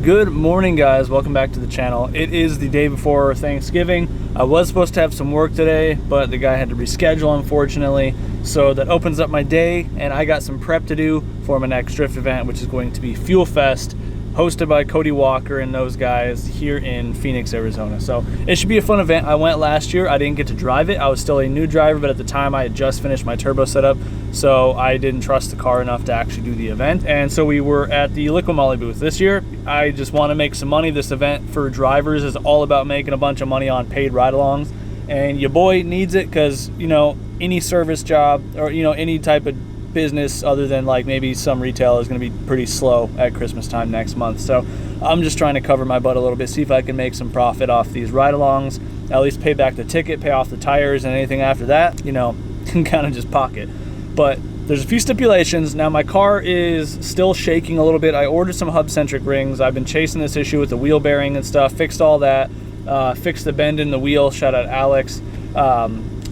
Good morning, guys. Welcome back to the channel. It is the day before Thanksgiving. I was supposed to have some work today, but the guy had to reschedule, unfortunately. So that opens up my day, and I got some prep to do for my next drift event, which is going to be Fuel Fest, hosted by Cody Walker and those guys here in Phoenix, Arizona. So it should be a fun event. I went last year. I didn't get to drive it. I was still a new driver, but at the time I had just finished my turbo setup, so I didn't trust the car enough to actually do the event. And so we were at the Liqui Moly booth. This year, I just want to make some money. This event for drivers is all about making a bunch of money on paid ride-alongs. And your boy needs it because, you know, any service job or, you know, any type of business other than like maybe some retail is going to be pretty slow at Christmas time next month. So I'm just trying to cover my butt a little bit, see if I can make some profit off these ride-alongs, at least pay back the ticket, pay off the tires, and anything after that, you know, can kind of just pocket. But there's a few stipulations. Now my car is still shaking a little bit. I ordered some hub-centric rings. I've been chasing this issue with the wheel bearing and stuff, fixed all that, fixed the bend in the wheel, shout out Alex.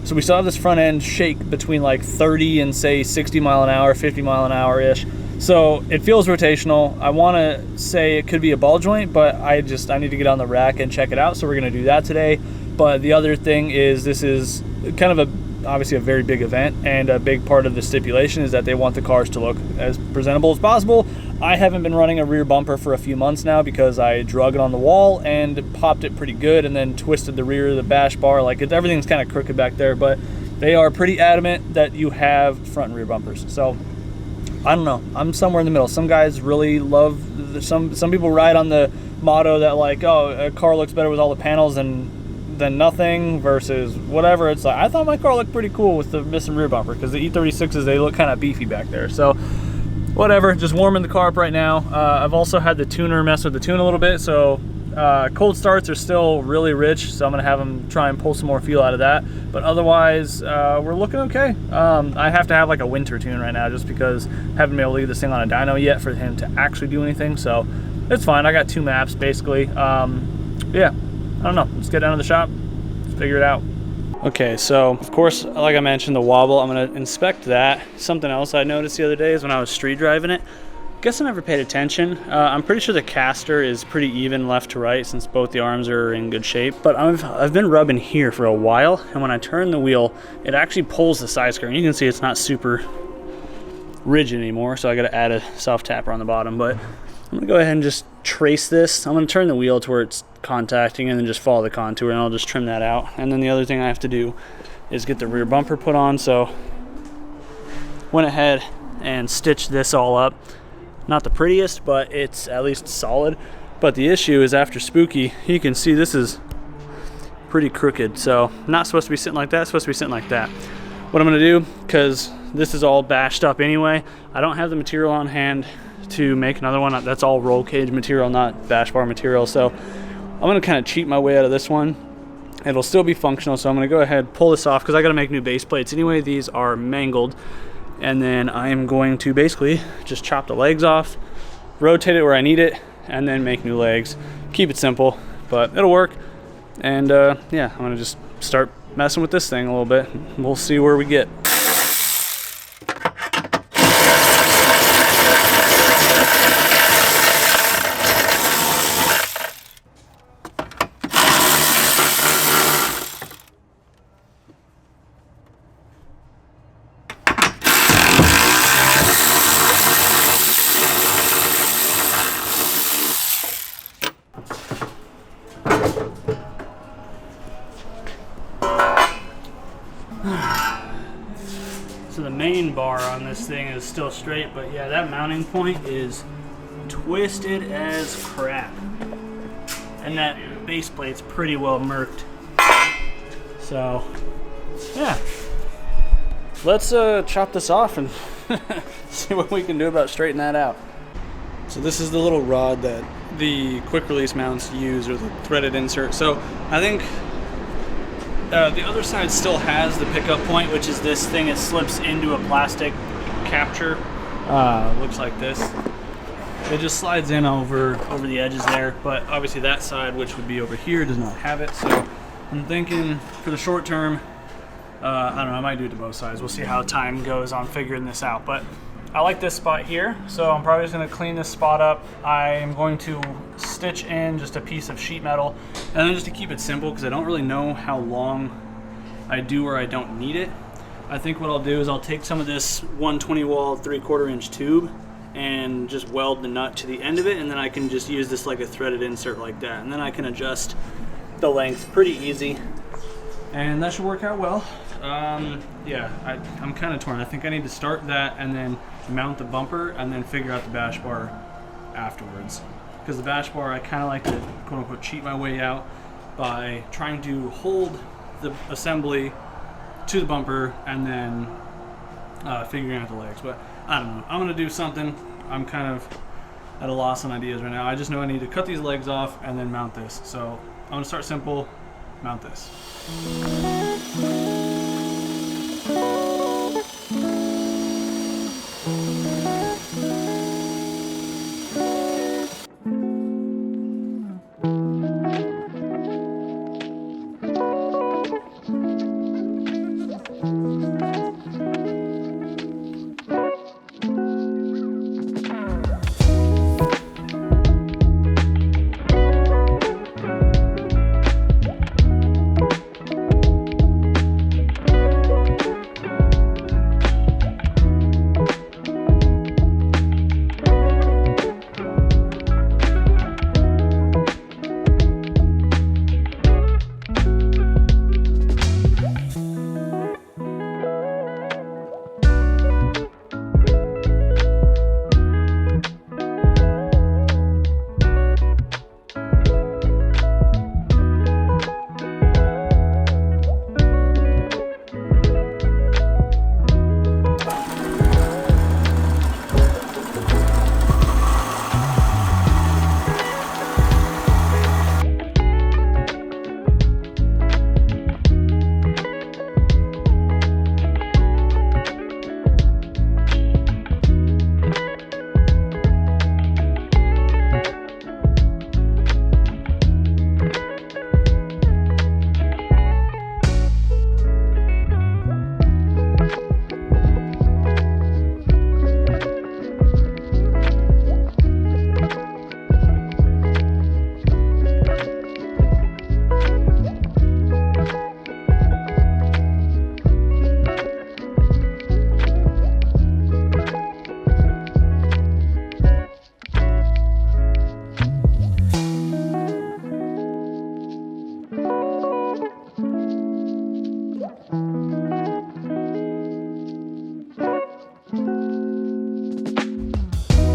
So we saw this front end shake between like 30 and say 60 mile an hour, 50 mile an hour ish. So it feels rotational. I want to say it could be a ball joint, but I need to get on the rack and check it out. So we're going to do that today. But the other thing is, this is kind of obviously a very big event, and a big part of the stipulation is that they want the cars to look as presentable as possible. I haven't been running a rear bumper for a few months now because I drug it on the wall and popped it pretty good and then twisted the rear of the bash bar. Like everything's kind of crooked back there, but they are pretty adamant that you have front and rear bumpers. So I don't know, I'm somewhere in the middle. Some guys really love, some people ride on the motto that like, oh, a car looks better with all the panels than nothing versus whatever. It's like, I thought my car looked pretty cool with the missing rear bumper because the E36s, they look kind of beefy back there. So whatever, just warming the car up right now. I've also had the tuner mess with the tune a little bit, so cold starts are still really rich, so I'm gonna have them try and pull some more feel out of that. But otherwise, we're looking okay. I have to have like a winter tune right now just because I haven't been able to leave this thing on a dyno yet for him to actually do anything, so it's fine. I got two maps basically. Yeah, I don't know, let's get down to the shop, let's figure it out. Okay, so of course, like I mentioned, the wobble, I'm gonna inspect that. Something else I noticed the other day is when I was street driving it, guess I never paid attention. I'm pretty sure the caster is pretty even left to right since both the arms are in good shape, but I've been rubbing here for a while, and when I turn the wheel, it actually pulls the side skirt. And you can see it's not super rigid anymore, so I gotta add a soft tapper on the bottom, but I'm gonna go ahead and just trace this. I'm gonna turn the wheel to where it's contacting and then just follow the contour, and I'll just trim that out. And then the other thing I have to do is get the rear bumper put on, so went ahead and stitched this all up. Not the prettiest, but it's at least solid. But the issue is after Spooky, you can see this is pretty crooked, so not supposed to be sitting like that, it's supposed to be sitting like that. What I'm gonna do, because this is all bashed up anyway, I don't have the material on hand to make another one. That's all roll cage material, not bash bar material, so I'm gonna kind of cheat my way out of this one. It'll still be functional, so I'm gonna go ahead, pull this off, because I gotta make new base plates anyway. These are mangled, and then I am going to basically just chop the legs off, rotate it where I need it, and then make new legs. Keep it simple, but it'll work. And yeah, I'm gonna just start messing with this thing a little bit. We'll see where we get. So the main bar on this thing is still straight, but yeah, that mounting point is twisted as crap. And that base plate's pretty well murked. So, yeah. Let's chop this off and see what we can do about straightening that out. So this is the little rod that the quick release mounts use, or the threaded insert. So I think the other side still has the pickup point, which is this thing. It slips into a plastic capture. Looks like this. It just slides in over the edges there, but obviously that side, which would be over here, does not have it. So I'm thinking for the short term, I don't know, I might do it to both sides. We'll see how time goes on figuring this out. But I like this spot here, so I'm probably just gonna clean this spot up. I'm going to stitch in just a piece of sheet metal, and then just to keep it simple, because I don't really know how long I do or I don't need it, I think what I'll do is I'll take some of this 120 wall 3/4 inch tube and just weld the nut to the end of it, and then I can just use this like a threaded insert like that, and then I can adjust the length pretty easy, and that should work out well. Yeah, I'm kind of torn. I think I need to start that and then mount the bumper and then figure out the bash bar afterwards, because the bash bar I kind of like to quote unquote cheat my way out by trying to hold the assembly to the bumper and then figuring out the legs. But I don't know, I'm gonna do something. I'm kind of at a loss on ideas right now. I just know I need to cut these legs off and then mount this. So I'm gonna start simple, mount this.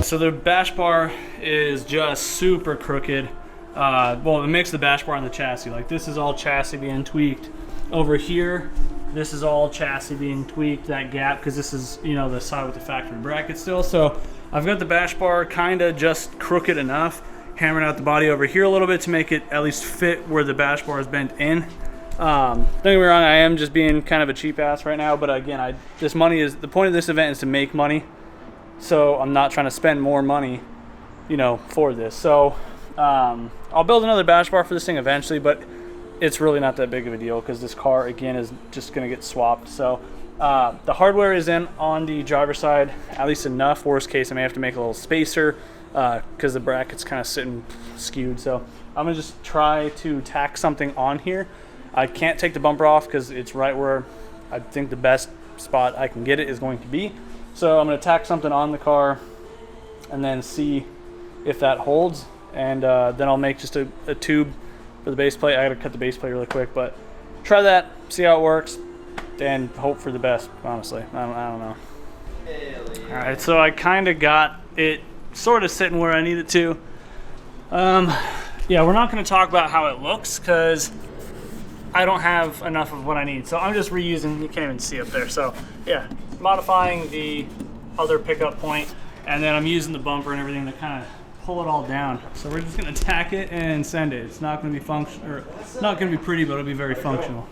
So the bash bar is just super crooked. Well, it makes the bash bar on the chassis. Like this is all chassis being tweaked. Over here, this is all chassis being tweaked, that gap, because this is, you know, the side with the factory bracket still. So I've got the bash bar kind of just crooked enough, hammered out the body over here a little bit to make it at least fit where the bash bar is bent in. Don't get me wrong, I am just being kind of a cheap ass right now, but again, the point of this event is to make money. So I'm not trying to spend more money, you know, for this. So I'll build another bash bar for this thing eventually, but it's really not that big of a deal because this car again is just going to get swapped. So the hardware is in on the driver's side, at least enough. Worst case, I may have to make a little spacer because the bracket's kind of sitting skewed. So I'm gonna just try to tack something on here. I can't take the bumper off because it's right where I think the best spot I can get it is going to be. So I'm going to tack something on the car and then see if that holds, and then I'll make just a tube for the base plate. I got to cut the base plate really quick, but try that, see how it works, and hope for the best, honestly. I don't know. All right, so I kind of got it sort of sitting where I need it to. Yeah, we're not going to talk about how it looks because I don't have enough of what I need. So I'm just reusing, you can't even see up there. So yeah, modifying the other pickup point, and then I'm using the bumper and everything to kind of pull it all down. So we're just gonna tack it and send it. It's not gonna be or not gonna be pretty, but it'll be very functional.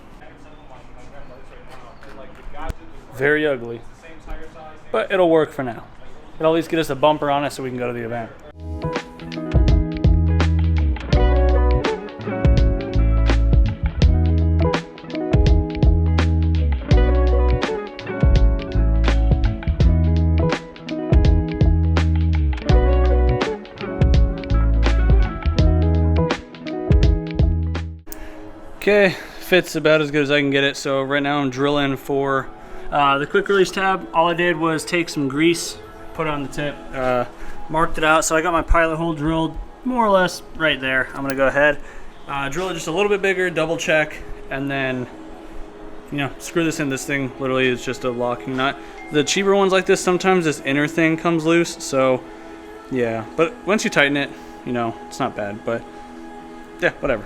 Very ugly, but it'll work for now. It'll at least get us a bumper on it so we can go to the event. Okay, fits about as good as I can get it. So right now I'm drilling for the quick release tab. All I did was take some grease, put it on the tip, marked it out. So I got my pilot hole drilled more or less right there. I'm gonna go ahead, drill it just a little bit bigger, double check, and then, you know, screw this in. This thing literally is just a locking nut. The cheaper ones like this, sometimes this inner thing comes loose, so yeah. But once you tighten it, you know, it's not bad, but yeah, whatever.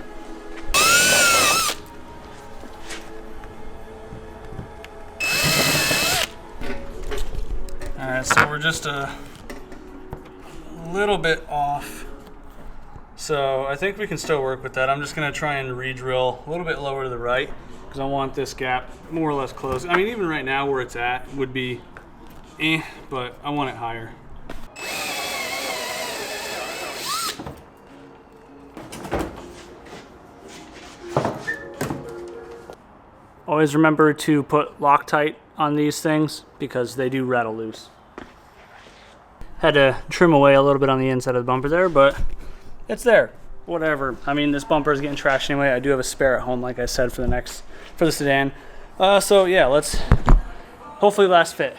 Alright, so we're just a little bit off. So I think we can still work with that. I'm just gonna try and re-drill a little bit lower to the right, because I want this gap more or less closed. I mean, even right now where it's at would be but I want it higher. Always remember to put Loctite on these things because they do rattle loose. Had to trim away a little bit on the inside of the bumper there, but it's there. Whatever. I mean, this bumper is getting trashed anyway. I do have a spare at home, like I said, for the sedan. So yeah, let's hopefully last fit.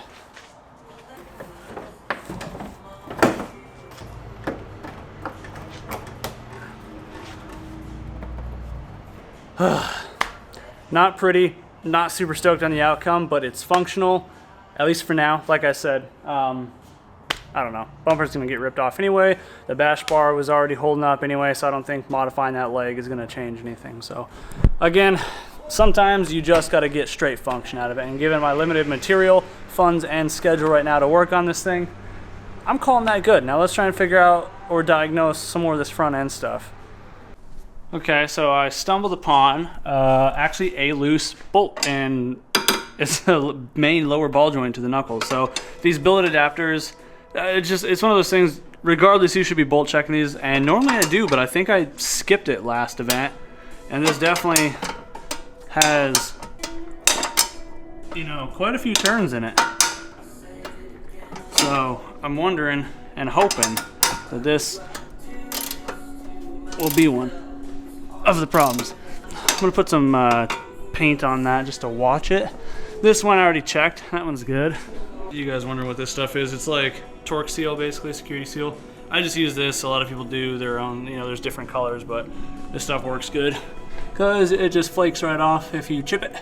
Not pretty, not super stoked on the outcome, but it's functional, at least for now. Like I said, I don't know. Bumper's gonna get ripped off anyway. The bash bar was already holding up anyway, so I don't think modifying that leg is gonna change anything. So again, sometimes you just gotta get straight function out of it. And given my limited material, funds, and schedule right now to work on this thing, I'm calling that good. Now let's try and figure out or diagnose some more of this front end stuff. Okay, so I stumbled upon actually a loose bolt, and it's the main lower ball joint to the knuckles. So these billet adapters, it's one of those things, regardless, you should be bolt checking these, and normally I do, but I think I skipped it last event, and this definitely has, you know, quite a few turns in it. So I'm wondering and hoping that this will be one of the problems. I'm gonna put some paint on that just to watch it. This one I already checked. That one's good. You guys wondering what this stuff is? It's like torque seal, basically, security seal. I just use this. A lot of people do their own, you know, there's different colors, but this stuff works good because it just flakes right off if you chip it.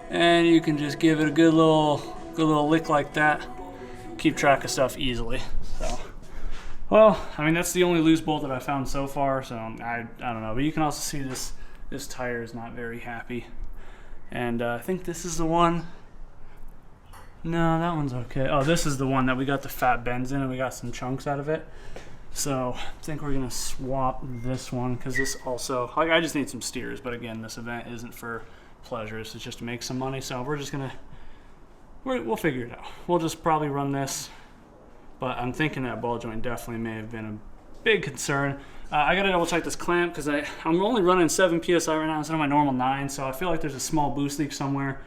And you can just give it a good little lick like that. Keep track of stuff easily. So, well, I mean, that's the only loose bolt that I found so far, so I don't know. But you can also see this tire is not very happy. And I think this is the one. No, that one's okay. Oh, this is the one that we got the fat bends in and we got some chunks out of it. So I think we're gonna swap this one because this also, like, I just need some steers, but again, this event isn't for pleasure. It's just to make some money. So we're just gonna, we'll figure it out. We'll just probably run this. But I'm thinking that ball joint definitely may have been a big concern. I gotta double check this clamp because I'm only running 7 PSI right now instead of my normal 9, so I feel like there's a small boost leak somewhere.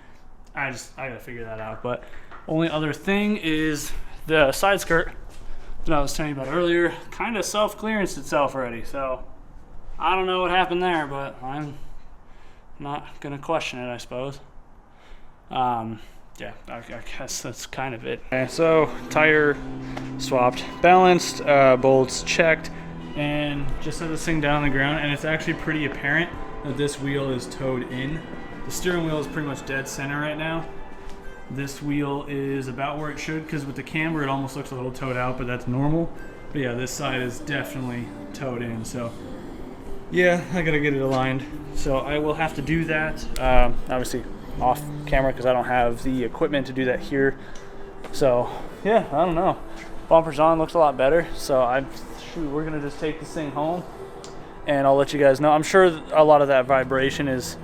I gotta figure that out. But only other thing is the side skirt that I was telling you about earlier kind of self-clearanced itself already. So I don't know what happened there, but I'm not gonna question it, I suppose. Yeah, I guess that's kind of it. Okay, so tire swapped, balanced, bolts checked, and just set this thing down on the ground, and it's actually pretty apparent that this wheel is towed in. The steering wheel is pretty much dead center right now. This wheel is about where it should, because with the camber it almost looks a little towed out, but that's normal. But yeah, this side is definitely towed in, so yeah, I gotta get it aligned. So I will have to do that, obviously off camera because I don't have the equipment to do that here. So yeah, I don't know. Bumper's on, looks a lot better. So we're gonna just take this thing home and I'll let you guys know. I'm sure a lot of that vibration is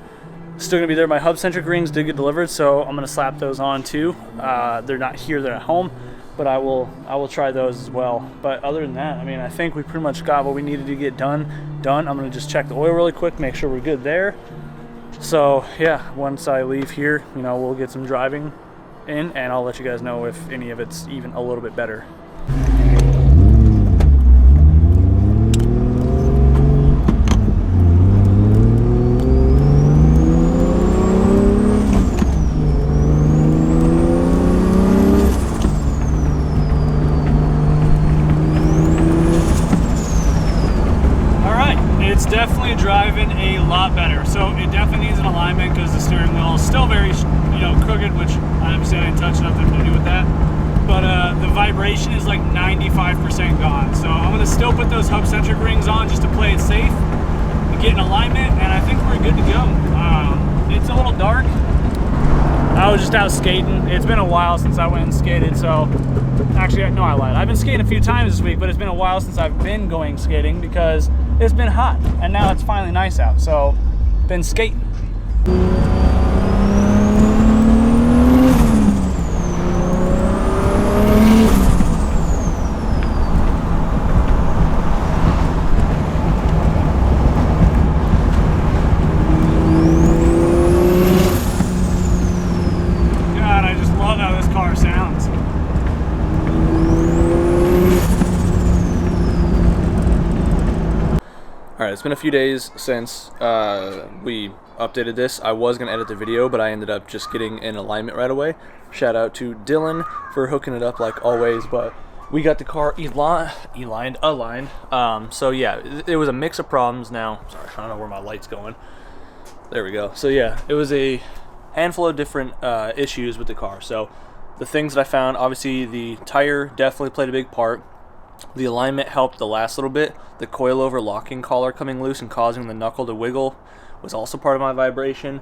still gonna be there. My hub centric rings did get delivered, so I'm gonna slap those on too. They're not here, they're at home, but I will try those as well. But other than that, I mean, I think we pretty much got what we needed to get done. I'm gonna just check the oil really quick, make sure we're good there. So yeah, once I leave here, you know, we'll get some driving in and I'll let you guys know if any of it's even a little bit better. alignment because the steering wheel is still very, crooked, which obviously I didn't touch, nothing to do with that. But the vibration is like 95% gone. So I'm gonna still put those hub-centric rings on just to play it safe and get in alignment, and I think we're good to go. It's a little dark. I was just out skating. It's been a while since I went and skated, so actually, no, I lied. I've been skating a few times this week, but it's been a while since I've been going skating because it's been hot, and now it's finally nice out, so been skating. Alright, it's been a few days since we updated this. I was going to edit the video, but I ended up just getting in alignment right away. Shout out to Dylan for hooking it up like always, but we got the car aligned. So yeah, it was a mix of problems now. Sorry, I don't know where my light's going. There we go. So yeah, it was a handful of different issues with the car. So the things that I found, obviously the tire definitely played a big part. The alignment helped the last little bit. The coilover locking collar coming loose and causing the knuckle to wiggle was also part of my vibration.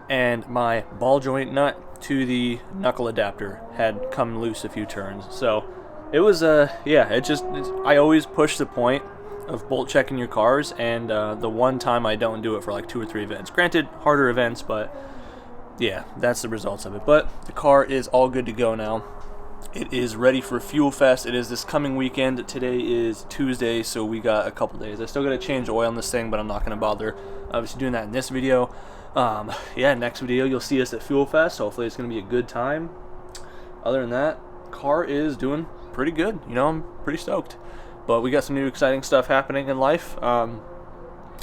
And my ball joint nut to the knuckle adapter had come loose a few turns. So it was, I always push the point of bolt checking your cars, and the one time I don't do it for like 2 or 3 events. Granted, harder events, but yeah, that's the results of it. But the car is all good to go now. It is ready for Fuel Fest. It is this coming weekend. Today is Tuesday, so we got a couple days. I still got to change oil on this thing, but I'm not going to bother obviously doing that in this video. Yeah, next video you'll see us at Fuel Fest. Hopefully it's going to be a good time. Other than that, car is doing pretty good. I'm pretty stoked. But we got some new exciting stuff happening in life.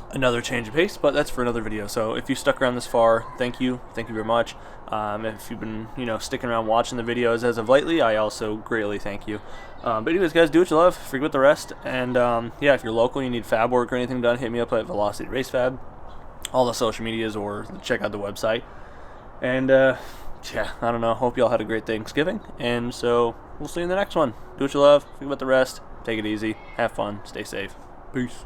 Another change of pace, but that's for another video. So if you stuck around this far, thank you very much. If you've been sticking around watching the videos as of lately, I also greatly thank you. But anyways, guys, do what you love, forget about the rest, and yeah, if you're local, you need fab work or anything done, hit me up at Velocity Race Fab, all the social medias, or check out the website. And yeah, I don't know, hope y'all had a great Thanksgiving, and so we'll see you in the next one. Do what you love, forget about the rest, take it easy, have fun, stay safe. Peace.